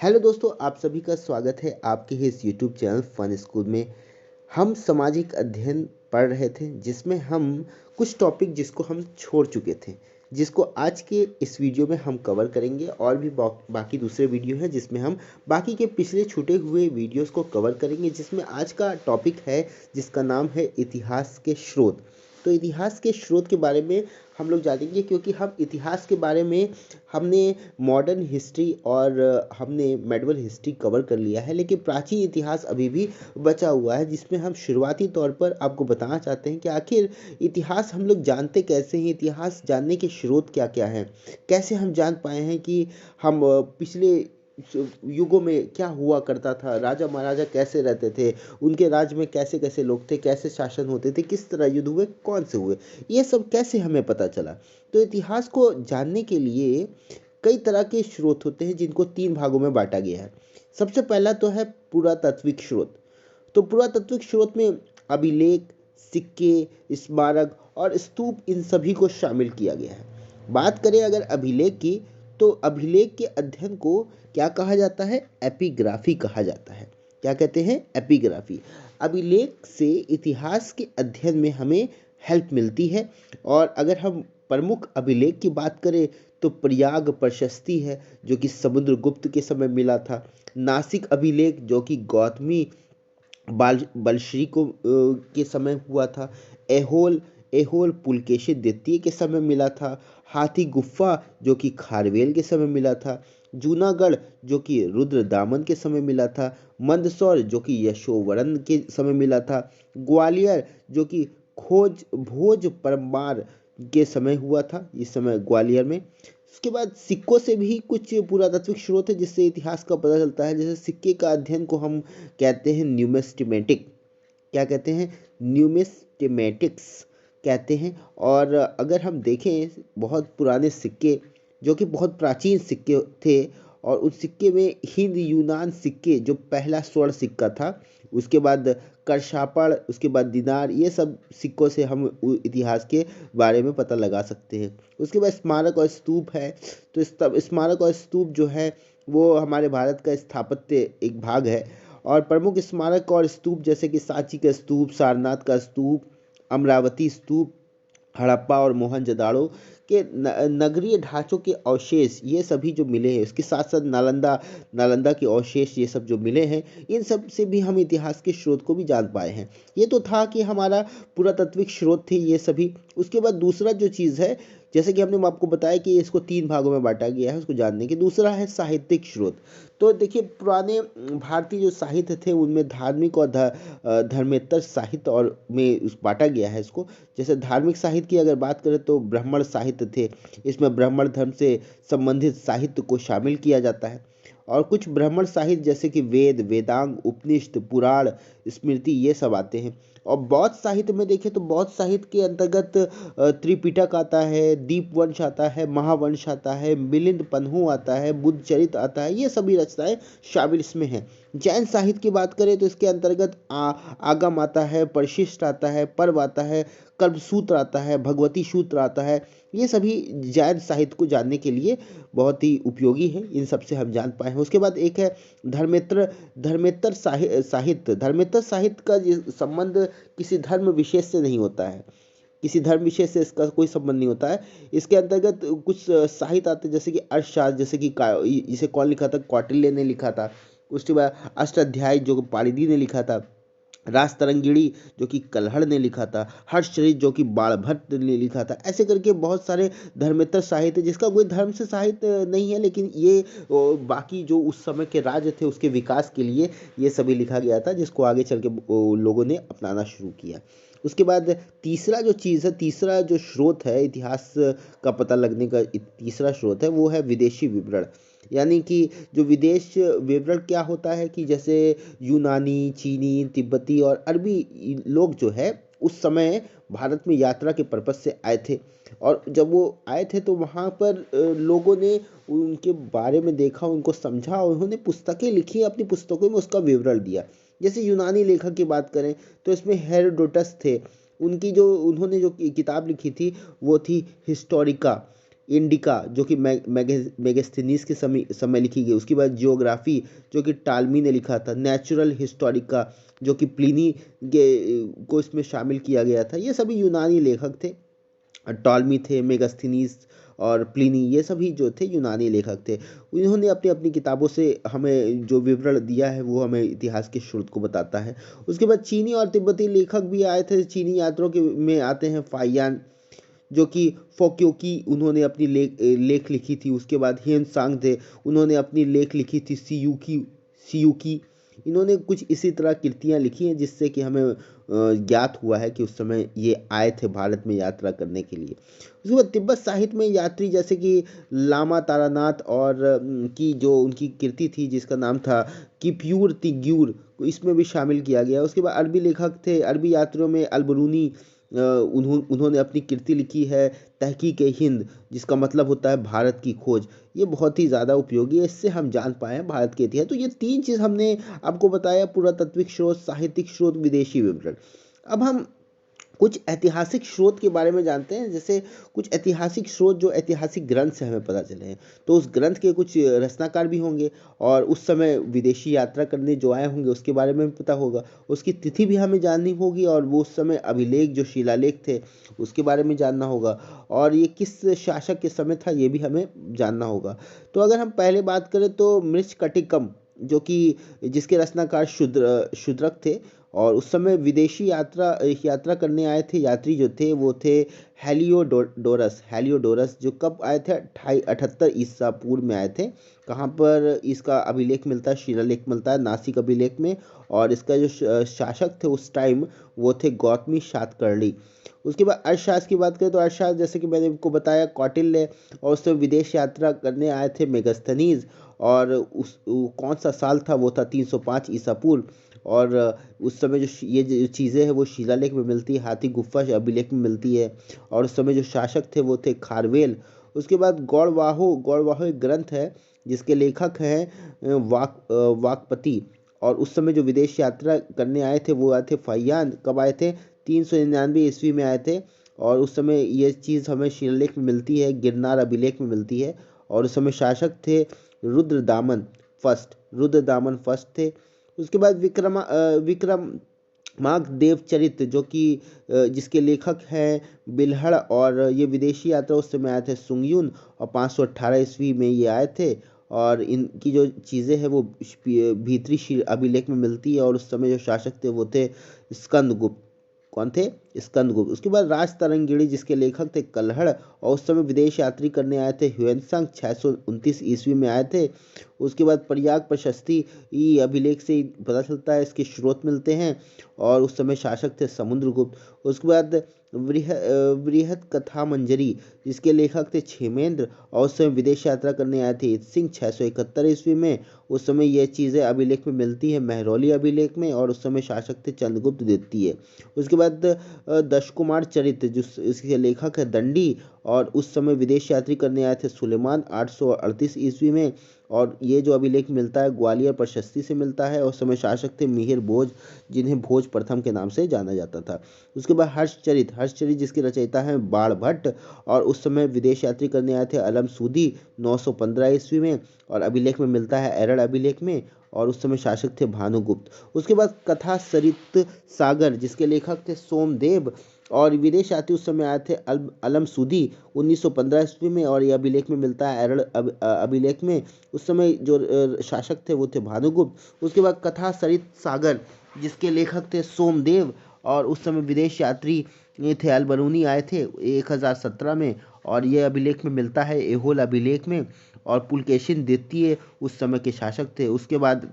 Hello दोस्तों, आप सभी का स्वागत है आपके ही इस यूट्यूब चैनल फन स्कूल में। हम सामाजिक अध्ययन पढ़ रहे थे जिसमें हम कुछ टॉपिक जिसको हम छोड़ चुके थे, जिसको आज के इस वीडियो में हम कवर करेंगे। और भी बाकी दूसरे वीडियो हैं जिसमें हम बाकी के पिछले छूटे हुए वीडियोस को कवर करेंगे, जिसमें आज का टॉपिक है जिसका नाम है इतिहास के स्रोत। तो इतिहास के स्रोत के बारे में हम लोग जानेंगे, क्योंकि हम इतिहास के बारे में हमने मॉडर्न हिस्ट्री और हमने मेडिवल हिस्ट्री कवर कर लिया है, लेकिन प्राचीन इतिहास अभी भी बचा हुआ है, जिसमें हम शुरुआती तौर पर आपको बताना चाहते हैं कि आखिर इतिहास हम लोग जानते कैसे हैं, इतिहास जानने के स्रोत क्या क्या हैं, कैसे हम जान पाए हैं कि हम पिछले युगों में क्या हुआ करता था, राजा महाराजा कैसे रहते थे, उनके राज्य में कैसे कैसे लोग थे, कैसे शासन होते थे, किस तरह युद्ध हुए, कौन से हुए, ये सब कैसे हमें पता चला। तो इतिहास को जानने के लिए कई तरह के स्रोत होते हैं, जिनको तीन भागों में बांटा गया है। सबसे पहला तो है पुरातात्विक स्रोत। तो पुरातात्विक स्रोत में अभिलेख, सिक्के, स्मारक और स्तूप, इन सभी को शामिल किया गया है। बात करें अगर अभिलेख की, तो अभिलेख के अध्ययन को क्या कहा जाता है? एपिग्राफी कहा जाता है। क्या कहते हैं? एपिग्राफी। अभिलेख से इतिहास के अध्ययन में हमें हेल्प मिलती है। और अगर हम प्रमुख अभिलेख की बात करें, तो प्रयाग प्रशस्ति है, जो कि समुद्रगुप्त के समय मिला था। नासिक अभिलेख, जो कि गौतमी बलश्री को के समय हुआ था। एहोल एहोल पुलकेशी द्वितीय के समय मिला था। हाथी गुफा, जो कि खारवेल के समय मिला था। जूनागढ़, जो कि रुद्रदामन के समय मिला था। मंदसौर, जो कि यशोवरण के समय मिला था। ग्वालियर, जो कि खोज भोज परमार के समय हुआ था, इस समय ग्वालियर में। उसके बाद सिक्कों से भी कुछ पुरातात्विक स्रोत है जिससे इतिहास का पता चलता है। जैसे सिक्के का अध्ययन को हम कहते हैं न्यूमिस्टिमेटिक। क्या कहते हैं? न्यूमिस्टिमेटिक्स कहते हैं। और अगर हम देखें बहुत पुराने सिक्के, जो कि बहुत प्राचीन सिक्के थे, और उस सिक्के में हिंद यूनान सिक्के, जो पहला स्वर्ण सिक्का था, उसके बाद करशापड़, उसके बाद दिनार, ये सब सिक्कों से हम इतिहास के बारे में पता लगा सकते हैं। उसके बाद स्मारक और स्तूप है। तो स्मारक और स्तूप जो है वो हमारे भारत का स्थापत्य एक भाग है। और प्रमुख स्मारक और स्तूप जैसे कि सांची का स्तूप, सारनाथ का स्तूप, अमरावती स्तूप, हड़प्पा और मोहनजोदाड़ो के नगरीय ढांचों के अवशेष, ये सभी जो मिले हैं, इसके साथ साथ नालंदा नालंदा के अवशेष, ये सब जो मिले हैं, इन सब से भी हम इतिहास के स्रोत को भी जान पाए हैं। ये तो था कि हमारा पुरातात्विक स्रोत थे ये सभी। उसके बाद दूसरा जो चीज़ है, जैसे कि हमने आपको बताया कि इसको तीन भागों में बांटा गया है उसको जानने की। दूसरा है साहित्यिक स्रोत। तो देखिए, पुराने भारतीय जो साहित्य थे उनमें धार्मिक और धर्मेतर साहित्य और में बांटा गया है इसको। जैसे धार्मिक साहित्य की अगर बात करें तो ब्राह्मण साहित्य थे, इसमें ब्राह्मण धर्म से संबंधित साहित्य को शामिल किया जाता है। और कुछ ब्राह्मण साहित्य जैसे कि वेद, वेदांग, उपनिषद, पुराण, स्मृति, ये सब आते हैं। और बौद्ध साहित्य में देखें तो बौद्ध साहित्य के अंतर्गत त्रिपिटक आता है, दीपवंश आता है, महावंश आता है, मिलिंद पन्हु आता है, बुद्ध चरित आता है, ये सभी रचनाएं शामिल इसमें हैं। जैन साहित्य की बात करें तो इसके अंतर्गत आगम आता है, परिशिष्ट आता है, पर्व आता है, कल्पसूत्र आता है, भगवती सूत्र आता है। ये सभी जैन साहित्य को जानने के लिए बहुत ही उपयोगी है, इन सब से हम जान पाए हैं। उसके बाद एक है धर्मेत्र धर्मेतर साहित्य। धर्मेतर साहित्य का संबंध किसी धर्म विशेष से नहीं होता है, किसी धर्म विशेष से इसका कोई संबंध नहीं होता है। इसके अंतर्गत कुछ साहित्य आते हैं, जैसे कि अर्थशास्त्र, जैसे कि इसे कौन लिखा था? कौटिल्य ने लिखा था। उसके बाद अष्टाध्यायी, जो पाणिनि ने लिखा था। राजतरंगिणी, जो कि कल्हड़ ने लिखा था। हर्षचरित, जो कि बाणभट्ट ने लिखा था। ऐसे करके बहुत सारे धर्मेतर साहित्य, जिसका कोई धर्म से साहित्य नहीं है, लेकिन ये बाकी जो उस समय के राज्य थे उसके विकास के लिए ये सभी लिखा गया था, जिसको आगे चल के लोगों ने अपनाना शुरू किया। उसके बाद तीसरा जो चीज़ है, तीसरा जो स्रोत है इतिहास का पता लगने का, तीसरा स्रोत है वो है विदेशी विवरण। यानी कि जो विदेश विवरण क्या होता है कि जैसे यूनानी, चीनी, तिब्बती और अरबी लोग जो है उस समय भारत में यात्रा के पर्पज से आए थे। और जब वो आए थे तो वहाँ पर लोगों ने उनके बारे में देखा, उनको समझा, और उन्होंने पुस्तकें लिखी, अपनी पुस्तकों में उसका विवरण दिया। जैसे यूनानी लेखक की बात करें तो इसमें हेरोडोटस थे। उनकी जो उन्होंने जो किताब लिखी थी वो थी हिस्टोरिका। इंडिका जो कि मेगास्थनीज के समय लिखी गई। उसके बाद जियोग्राफी जो कि टालमी ने लिखा था। नेचुरल हिस्टोरिका जो कि प्लिनी को इसमें शामिल किया गया था। ये सभी यूनानी लेखक थे। टॉलमी थे, मेगास्थनीज और प्लिनी, ये सभी जो थे यूनानी लेखक थे। इन्होंने अपनी अपनी किताबों से हमें जो विवरण दिया है वो हमें इतिहास के स्रोत को बताता है। उसके बाद चीनी और तिब्बती लेखक भी आए थे। चीनी यात्रियों के में आते हैं फाइयान जो कि फोक्योकी, उन्होंने अपनी लेख लिखी थी। उसके बाद हियन सांग थे, उन्होंने अपनी लेख लिखी थी। सियुकी, इन्होंने कुछ इसी तरह कृतियाँ लिखी हैं जिससे कि हमें ज्ञात हुआ है कि उस समय ये आए थे भारत में यात्रा करने के लिए। उसके बाद तिब्बत साहित्य में यात्री जैसे कि लामा तारानाथ और की जो उनकी कृति थी जिसका नाम था किप्यूर तिग्यूर, इसमें भी शामिल किया गया। उसके बाद अरबी लेखक थे। अरबी यात्रियों में अलबरूनी, उन्होंने अपनी कृति लिखी है तहकीक हिंद, जिसका मतलब होता है भारत की खोज। ये बहुत ही ज़्यादा उपयोगी है, इससे हम जान पाए हैं भारत के इतिहास। तो ये तीन चीज़ हमने आपको बताया, पुरातात्विक स्रोत, साहित्यिक स्रोत, विदेशी विवरण। अब हम कुछ ऐतिहासिक स्रोत के बारे में जानते हैं। जैसे कुछ ऐतिहासिक स्रोत जो ऐतिहासिक ग्रंथ से हमें पता चले हैं, तो उस ग्रंथ के कुछ रचनाकार भी होंगे और उस समय विदेशी यात्रा करने जो आए होंगे उसके बारे में भी पता होगा। उसकी तिथि भी हमें जाननी होगी और वो उस समय अभिलेख जो शिलालेख थे उसके बारे में जानना होगा, और ये किस शासक के समय था ये भी हमें जानना होगा। तो अगर हम पहले बात करें तो मृच्छकटिकम जो कि जिसके रचनाकार शूद्रक थे, और उस समय विदेशी यात्रा करने आए थे यात्री जो थे वो थे हेलियोडोरस, जो कब आए थे 2878 ईसा पूर्व में आए थे। कहाँ पर इसका अभिलेख मिलता है, शिलालेख मिलता है नासिक अभिलेख में। और इसका जो शासक थे उस टाइम वो थे गौतमी सातकर्णी। उसके बाद अर्थशास्त्र की बात करें तो अर्थशास्त्र जैसे कि मैंने आपको बताया कौटिल्य, और उससे विदेश यात्रा करने आए थे मेगास्थनीज। और कौन सा साल था, वो था 305 ईसा पूर्व। और उस समय ये जो चीज़ें हैं वो शिलालेख में मिलती है, हाथी गुफा अभिलेख में मिलती है। और उस समय जो शासक थे वो थे खारवेल। उसके बाद गौड़वाहो एक ग्रंथ है जिसके लेखक हैं वाकपति। और उस समय जो विदेश यात्रा करने आए थे वो आए थे फहियान। कब आए थे, 399 ईस्वी में आए थे। और उस समय ये चीज़ हमें शिलालेख में मिलती है, गिरनार अभिलेख में मिलती है। और उस समय शासक थे रुद्रदामन फर्स्ट थे। उसके बाद विक्रमांक देवचरित जो कि जिसके लेखक हैं बिल्हड़, और ये विदेशी यात्रा उस समय आए थे सुंगयुन, और 518 ईस्वी में ये आए थे। और इनकी जो चीज़ें हैं वो भीतरी अभिलेख में मिलती है। और उस समय जो शासक थे वो थे स्कंदगुप्त। कौन थे, स्कंदगुप्त। उसके बाद राज तरंगिणी जिसके लेखक थे कल्हड़, और उस समय विदेश यात्री करने आए थे ह्वेनसांग, 629 ईस्वी में आए थे। उसके बाद प्रयाग प्रशस्ति, ये अभिलेख से पता चलता है, इसके स्रोत मिलते हैं। और उस समय शासक थे समुद्रगुप्त। उसके बाद बृहद कथा मंजरी जिसके लेखक थे क्षेमेंद्र, और उस समय विदेश यात्रा करने आए थे सिंह 671 ईस्वी में। उस समय ये चीज़ें अभिलेख में मिलती है महरौली अभिलेख में। और उस समय शासक थे चंद्रगुप्त द्वितीय। उसके बाद दशकुमार चरित्र जो इसके लेखक है दंडी, और उस समय विदेश यात्री करने आए थे सुलेमान 838 ईस्वी में। और ये जो अभिलेख मिलता है ग्वालियर प्रशस्ति से मिलता है। और उस समय शासक थे मिहिर भोज, जिन्हें भोज प्रथम के नाम से जाना जाता था। उसके बाद हर्षचरित जिसके रचयिता हैं बाण भट्ट, और उस समय विदेश यात्री करने आए थे अलम सूदी 915 ईस्वी में। और अभिलेख में मिलता है एरड़ अभिलेख में। और उस समय शासक थे भानुगुप्त। उसके बाद कथा सरित सागर जिसके लेखक थे सोमदेव, और विदेश यात्री उस समय आए थे अलम सूदी 1915 ईस्वी में। और यह अभिलेख में मिलता है एरड़ अभिलेख में। उस समय जो शासक थे वो थे भानुगुप्त। उसके बाद कथा सरित सागर जिसके लेखक थे सोमदेव, और उस समय विदेश यात्री थे अलबरूनी आए थे 1017 में। और ये अभिलेख में मिलता है एहोल अभिलेख में। और पुलकेशिन द्वितीय उस समय के शासक थे। उसके बाद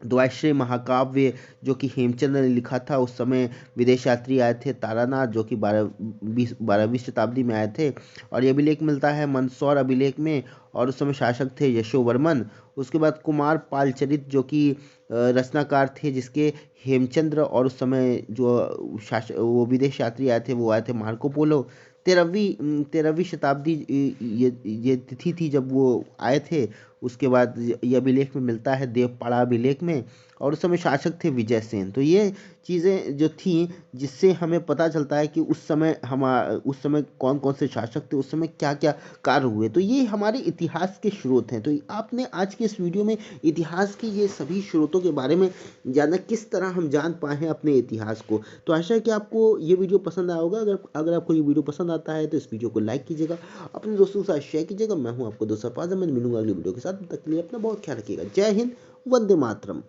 द्वाश्रय महाकाव्य जो कि हेमचंद्र ने लिखा था, उस समय विदेश यात्री आए थे तारानाथ जो कि 12वीं शताब्दी में आए थे। और ये अभिलेख मिलता है मंदसौर अभिलेख में। और उस समय शासक थे यशोवर्मन। उसके बाद कुमार पालचरित जो कि रचनाकार थे जिसके हेमचंद्र, और उस समय जो शासक वो विदेश यात्री आए थे वो आए थे मार्को पोलो। 13वीं शताब्दी ये तिथि थी जब वो आए थे। उसके बाद ये अभिलेख में मिलता है देवपाड़ा अभिलेख में, और उस समय शासक थे विजय सेन। तो ये चीज़ें जो थी जिससे हमें पता चलता है कि उस समय कौन कौन से शासक थे, उस समय क्या क्या कार्य हुए। तो ये हमारे इतिहास के स्रोत हैं। तो आपने आज के इस वीडियो में इतिहास के ये सभी स्रोतों के बारे में जाना, किस तरह हम जान पाए हैं अपने इतिहास को। तो आशा है कि आपको ये वीडियो पसंद आया होगा। अगर आपको ये वीडियो पसंद आता है तो इस वीडियो को लाइक कीजिएगा, अपने दोस्तों के साथ शेयर कीजिएगा। मैं हूँ आपको दोस्त फरफाज अहमद, मिलूंगा अगले वीडियो के साथ। तब तक के लिए अपना बहुत ख्याल रखिएगा। जय हिंद, वंदे मातरम।